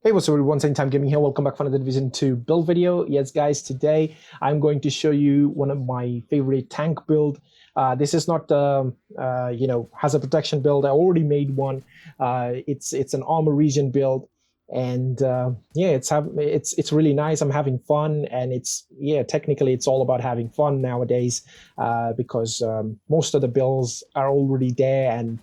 Hey, what's up everyone, Same Time Gaming here. Welcome back for another Division 2 build video. Yes guys, today I'm going to show you one of my favorite tank build. This is not hazard protection build. I already made one. It's an armor region build, and yeah, it's really nice. I'm having fun, and technically it's all about having fun nowadays, because most of the builds are already there, and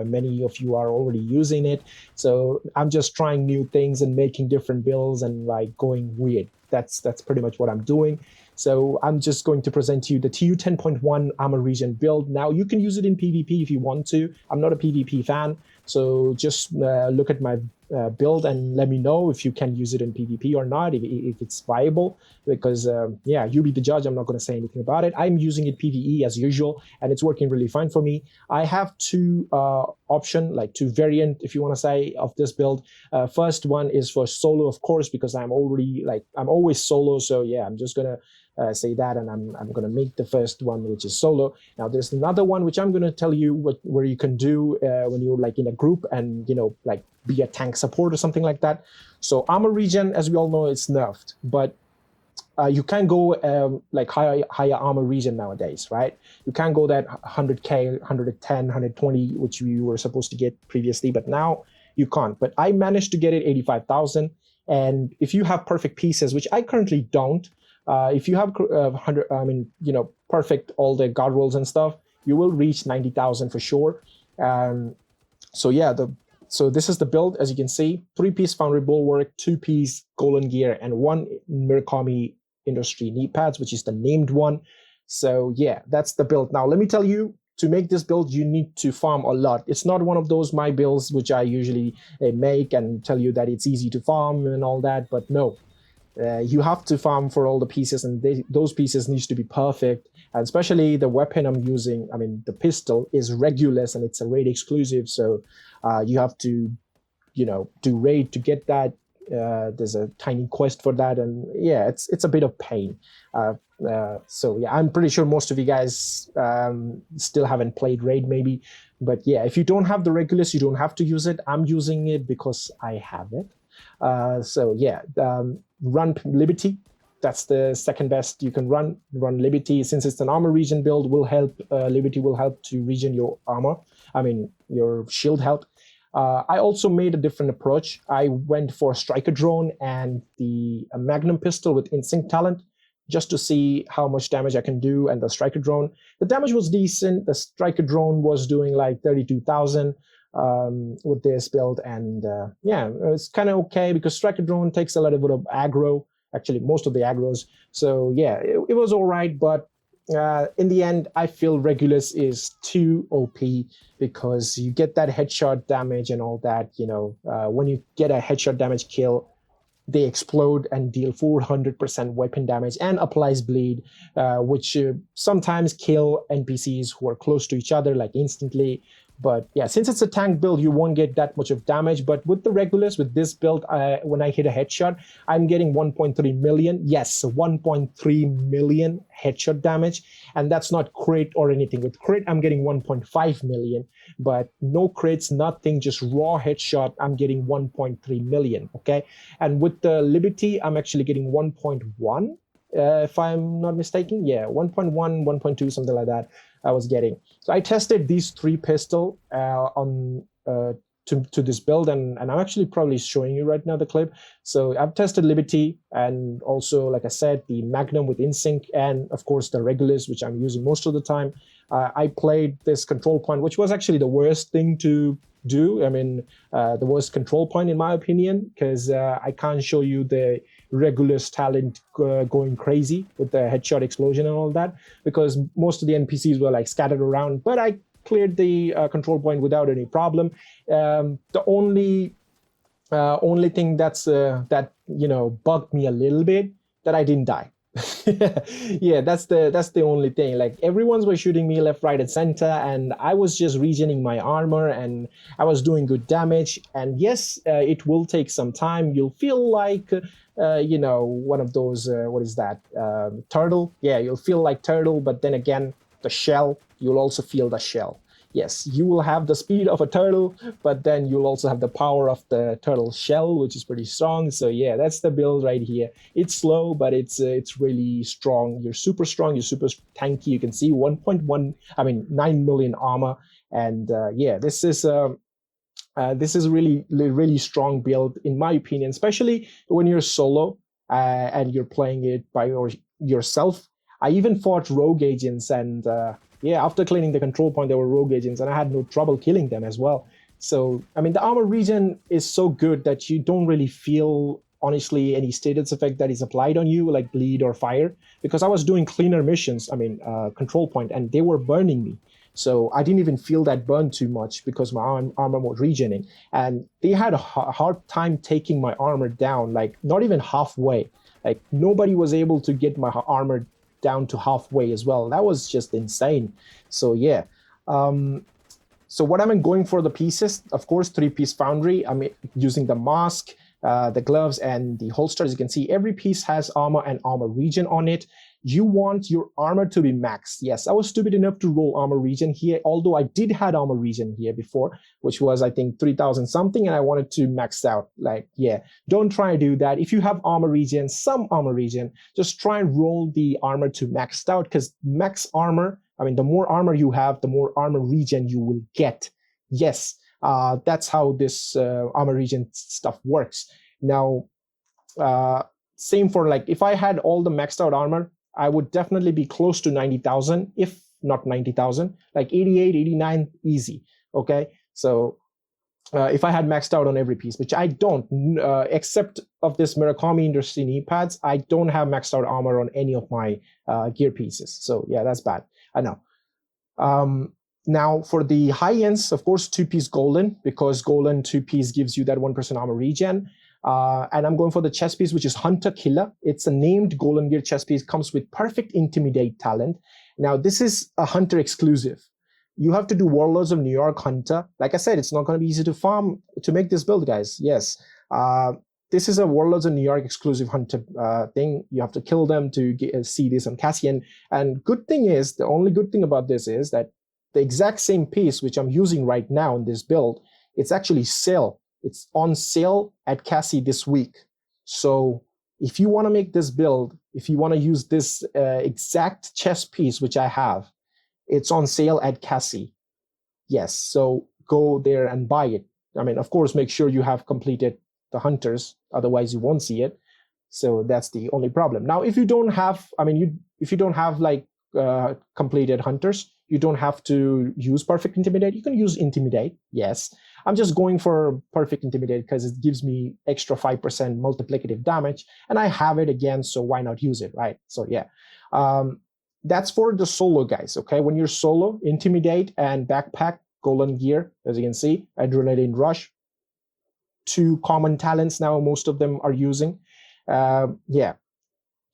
many of you are already using it. So I'm just trying new things and making different builds and like going weird. That's pretty much what I'm doing. So I'm just going to present you the TU10.1 armor region build. Now you can use it in PvP if you want to. I'm not a PvP fan, so just look at my build and let me know if you can use it in PvP or not, if it's viable, because yeah, you be the judge. I'm not going to say anything about it. I'm using it PvE as usual, and it's working really fine for me. I have two two variant, if you want to say, of this build. First one is for solo, of course, because I'm always solo, so yeah, I'm just gonna say that, and I'm gonna make the first one, which is solo. Now there's another one which I'm gonna tell you where you can do when you're like in a group and like be a tank support or something like that. So armor region, as we all know, it's nerfed, but you can go like higher armor region nowadays, right? You can go that 100k, 110, 120, which you were supposed to get previously, but now you can't. But I managed to get it 85,000, and if you have perfect pieces, which I currently don't, if you have perfect all the guard rolls and stuff, you will reach 90,000 for sure. So yeah, so this is the build. As you can see, 3-piece foundry bulwark, 2-piece golden gear, and 1 Murakami industry knee pads, which is the named one. So yeah, that's the build. Now let me tell you, to make this build you need to farm a lot. It's not one of those my builds which I usually make and tell you that it's easy to farm and all that, but no. You have to farm for all the pieces, and those pieces needs to be perfect. And especially the weapon I'm using, I mean the pistol, is Regulus, and it's a raid exclusive, so you have to do raid to get that. There's a tiny quest for that, and yeah, it's a bit of pain. So yeah, I'm pretty sure most of you guys still haven't played raid maybe, but yeah, if you don't have the Regulus, you don't have to use it. I'm using it because I have it. So yeah, run Liberty. That's the second best you can run Liberty. Since it's an armor region build, will help. Liberty will help to regen your armor, your shield health. I also made a different approach. I went for a striker drone and the Magnum pistol with instinct talent, just to see how much damage I can do. And the striker drone, the damage was decent. The striker drone was doing like 32,000 with this build, and yeah, it's kind of okay because striker drone takes a little bit of aggro, actually most of the aggros. So yeah, it was all right, but in the end, I feel Regulus is too OP because you get that headshot damage and all that. When you get a headshot damage kill, they explode and deal 400% weapon damage and applies bleed, which sometimes kill NPCs who are close to each other like instantly. But yeah, since it's a tank build, you won't get that much of damage. But with the Regulus, with this build, when I hit a headshot, I'm getting 1.3 million. Yes, 1.3 million headshot damage. And that's not crit or anything. With crit, I'm getting 1.5 million. But no crits, nothing, just raw headshot, I'm getting 1.3 million, okay? And with the Liberty, I'm actually getting 1.1, if I'm not mistaken. Yeah, 1.1, 1.2, something like that I was getting. So I tested these 3 pistol to this build, and I'm actually probably showing you right now the clip. So I've tested Liberty, and also, like I said, the Magnum with Insync, and of course the Regulus, which I'm using most of the time. I played this control point, which was actually the worst thing to do. The worst control point in my opinion, because I can't show you the Regulus talent going crazy with the headshot explosion and all that, because most of the NPCs were like scattered around, but I cleared the control point without any problem. The only thing that bugged me a little bit, that I didn't die. Yeah, that's the only thing. Like, everyone's was shooting me left, right, and center, and I was just regening my armor, and I was doing good damage. And yes, it will take some time. You'll feel like one of those what is that, turtle? Yeah, you'll feel like turtle, but then again, the shell, you'll also feel the shell. Yes, you will have the speed of a turtle, but then you'll also have the power of the turtle shell, which is pretty strong. So yeah, that's the build right here. It's slow, but it's really strong. You're super strong. You're super tanky. You can see 1.1, I mean 9 million armor, and yeah, this is really strong build in my opinion, especially when you're solo and you're playing it by yourself. I even fought rogue agents, and yeah, after cleaning the control point, there were rogue agents, and I had no trouble killing them as well. So I mean, the armor regen is so good that you don't really feel honestly any status effect that is applied on you, like bleed or fire, because I was doing cleaner missions. I mean, control point, and they were burning me. So I didn't even feel that burn too much because my armor was regening. And they had a hard time taking my armor down, like not even halfway. Like nobody was able to get my armor down to halfway as well. That was just insane. So yeah. So what I'm going for the pieces, of course, 3-piece foundry. I'm using the mask, the gloves, and the holster. As you can see, every piece has armor and armor regen on it. You want your armor to be maxed. Yes, I was stupid enough to roll armor regen here, although I did had armor regen here before, which was, I think, 3,000 something, and I wanted to max out. Like, yeah, don't try to do that. If you have armor regen, some armor regen, just try and roll the armor to maxed out, because max armor, I mean, the more armor you have, the more armor regen you will get. Yes, that's how this armor regen stuff works. Now, same for like, if I had all the maxed out armor, I would definitely be close to 90,000, if not 90,000, like 88, 89, easy. Okay, so if I had maxed out on every piece, which I don't, except of this Murakami Industry knee pads, I don't have maxed out armor on any of my gear pieces. So yeah, that's bad. I know. Now for the high ends, of course, 2-piece golden, because golden 2-piece gives you that 1% armor regen. And I'm going for the chest piece, which is Hunter Killer. It's a named golden gear chest piece, comes with perfect intimidate talent. Now this is a hunter exclusive. You have to do Warlords of New York Hunter. Like I said, it's not going to be easy to farm to make this build, guys. Yes. This is a Warlords of New York exclusive hunter thing. You have to kill them to see this on Cassian. And good thing is, the only good thing about this is that the exact same piece, which I'm using right now in this build, it's actually sale. It's on sale at Cassie this week. So if you want to make this build, if you want to use this exact chest piece, which I have, it's on sale at Cassie. Yes, so go there and buy it. I mean, of course, make sure you have completed the hunters, otherwise you won't see it. So that's the only problem. Now, if you don't have, I mean, if you don't have like completed hunters, you don't have to use perfect intimidate. You can use intimidate. Yes, I'm just going for perfect intimidate because it gives me extra 5% multiplicative damage, and I have it again, so why not use it, right? So yeah, that's for the solo guys. Okay, when you're solo, intimidate and backpack, golden gear, as you can see, adrenaline rush, 2 common talents now most of them are using. Yeah,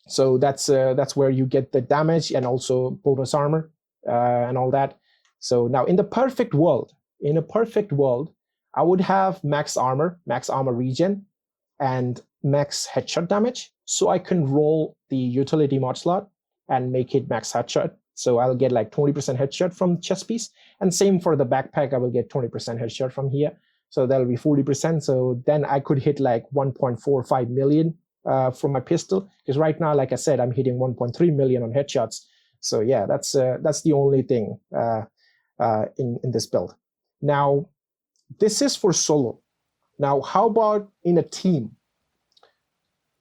so that's where you get the damage and also bonus armor and all that. So now in a perfect world, I would have max armor regen, and max headshot damage, so I can roll the utility mod slot and make it max headshot. So I'll get like 20% headshot from chest piece, and same for the backpack, I will get 20% headshot from here. So that'll be 40%. So then I could hit like 1.45 million from my pistol, because right now, like I said, I'm hitting 1.3 million on headshots. So yeah, that's the only thing in this build. Now, this is for solo. Now, how about in a team?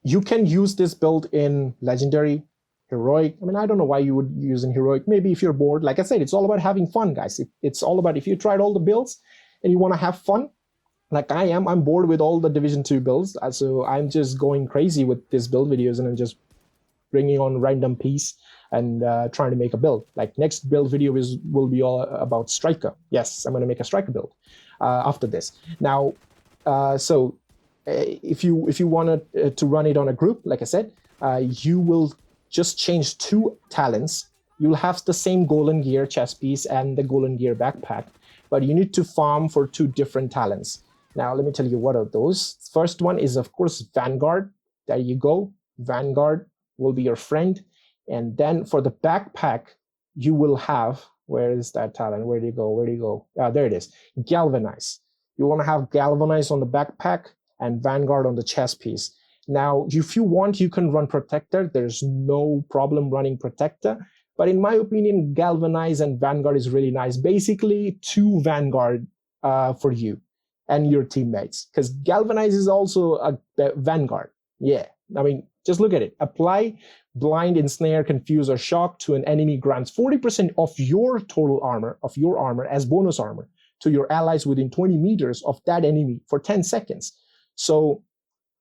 You can use this build in legendary, heroic. I mean, I don't know why you would use in heroic. Maybe if you're bored. Like I said, it's all about having fun, guys. It's all about, if you tried all the builds and you want to have fun, like I am, I'm bored with all the Division 2 builds. So I'm just going crazy with these build videos, and I'm just bringing on random piece and trying to make a build. Like next build video will be all about Striker. Yes, I'm going to make a Striker build after this. Now, so if you want to run it on a group, like I said, you will just change 2 talents. You'll have the same golden gear chest piece and the golden gear backpack, but you need to farm for 2 different talents. Now, let me tell you what are those. First one is, of course, Vanguard. There you go. Vanguard will be your friend. And then for the backpack, you will have Where is that talent? Where do you go? Where do you go? Ah, there it is. Galvanize. You want to have Galvanize on the backpack and Vanguard on the chest piece. Now, if you want, you can run Protector. There's no problem running Protector. But in my opinion, Galvanize and Vanguard is really nice. Basically, 2 Vanguard for you and your teammates. Because Galvanize is also a Vanguard. Yeah, I mean, just look at it. Apply Blind, Ensnare, Confuse, or Shock to an enemy grants 40% of your total armor, of your armor, as bonus armor to your allies within 20 meters of that enemy for 10 seconds. So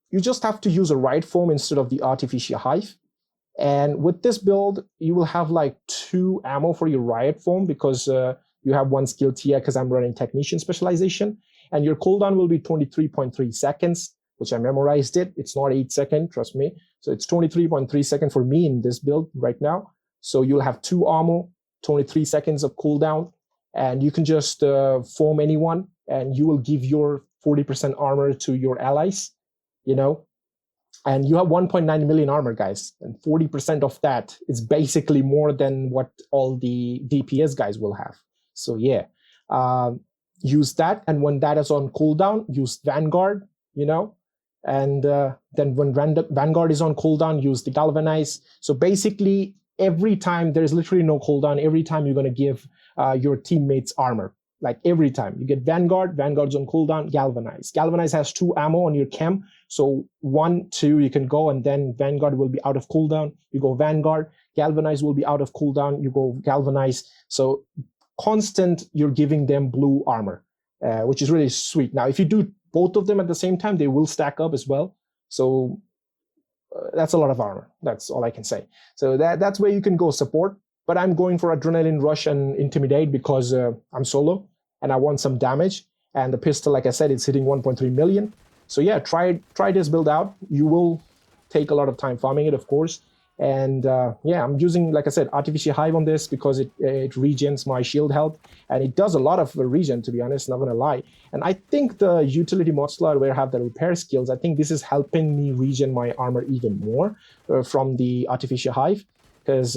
you just have to use a Riot Foam instead of the Artificial Hive. And with this build, you will have like 2 ammo for your Riot Foam because you have 1 skill tier because I'm running Technician Specialization. And your cooldown will be 23.3 seconds, which I memorized it. It's not 8 seconds, trust me. So it's 23.3 seconds for me in this build right now. So you'll have 2 ammo, 23 seconds of cooldown, and you can just foam anyone, and you will give your 40% armor to your allies, you know. And you have 1.9 million armor, guys, and 40% of that is basically more than what all the DPS guys will have. So yeah, use that, and when that is on cooldown, use Vanguard, you know. And then when Vanguard is on cooldown, use the Galvanize. So basically, every time, there's literally no cooldown. Every time you're going to give your teammates armor. Like every time. You get Vanguard, Vanguard's on cooldown, Galvanize. Galvanize has 2 ammo on your chem. So 1, 2, you can go, and then Vanguard will be out of cooldown. You go Vanguard. Galvanize will be out of cooldown. You go Galvanize. So constant, you're giving them blue armor, which is really sweet. Now, if you do both of them at the same time, they will stack up as well. So that's a lot of armor. That's all I can say. So that's where you can go support. But I'm going for Adrenaline Rush and Intimidate because I'm solo and I want some damage. And the pistol, like I said, it's hitting 1.3 million. So yeah, try this build out. You will take a lot of time farming it, of course. And yeah, I'm using, like I said, Artificial Hive on this because it regens my shield health. And it does a lot of regen, to be honest, not going to lie. And I think the utility mod slot where I have the repair skills, I think this is helping me regen my armor even more from the Artificial Hive. Because,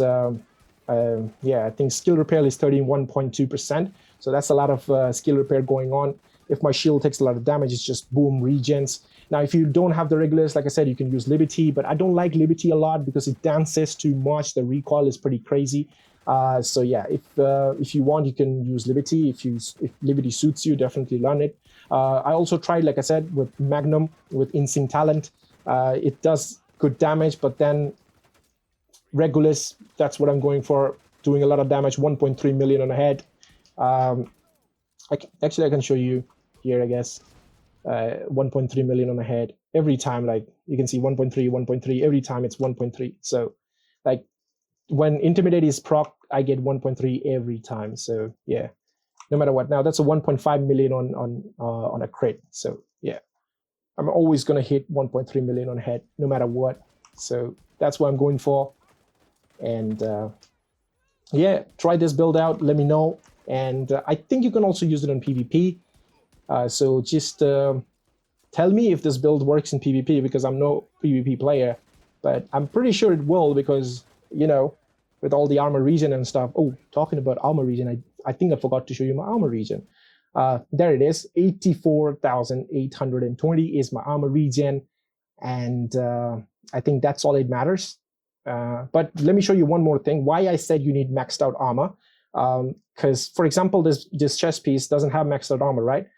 yeah, I think skill repair is 31.2%. So that's a lot of skill repair going on. If my shield takes a lot of damage, it's just boom, regens. Now, if you don't have the regulars, like I said, you can use Liberty, but I don't like Liberty a lot because it dances too much. The recoil is pretty crazy. So yeah, if you want, you can use Liberty. If Liberty suits you, definitely learn it. I also tried, like I said, with Magnum, with Instinct Talent. It does good damage, but then Regulus, that's what I'm going for, doing a lot of damage, 1.3 million on a head. Actually, I can show you here, I guess. 1.3 million on the head every time. Like you can see 1.3 every time, it's 1.3. So like when Intimidate is proc, I get 1.3 every time. So yeah, no matter what. Now that's a 1.5 million on a crit. So yeah, I'm always gonna hit 1.3 million on head no matter what. So that's what I'm going for. And yeah, try this build out, let me know. And I think you can also use it on PvP. So just tell me if this build works in PvP, because I'm no PvP player, but I'm pretty sure it will because, you know, with all the armor regen and stuff. Oh, talking about armor regen, I think I forgot to show you my armor regen. There it is, 84,820 is my armor regen, and I think that's all it matters. But let me show you one more thing, why I said you need maxed out armor. Because, for example, this chest piece doesn't have maxed out armor, right?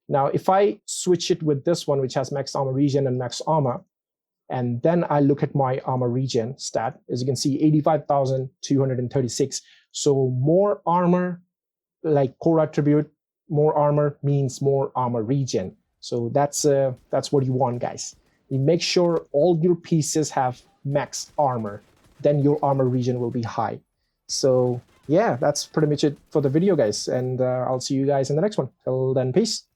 Now, if I switch it with this one, which has max armor regen and max armor, and then I look at my armor regen stat, as you can see, 85,236. So more armor, like core attribute, more armor means more armor regen. So that's what you want, guys. You make sure all your pieces have max armor, then your armor regen will be high. So yeah, that's pretty much it for the video, guys. And I'll see you guys in the next one. Till then, peace.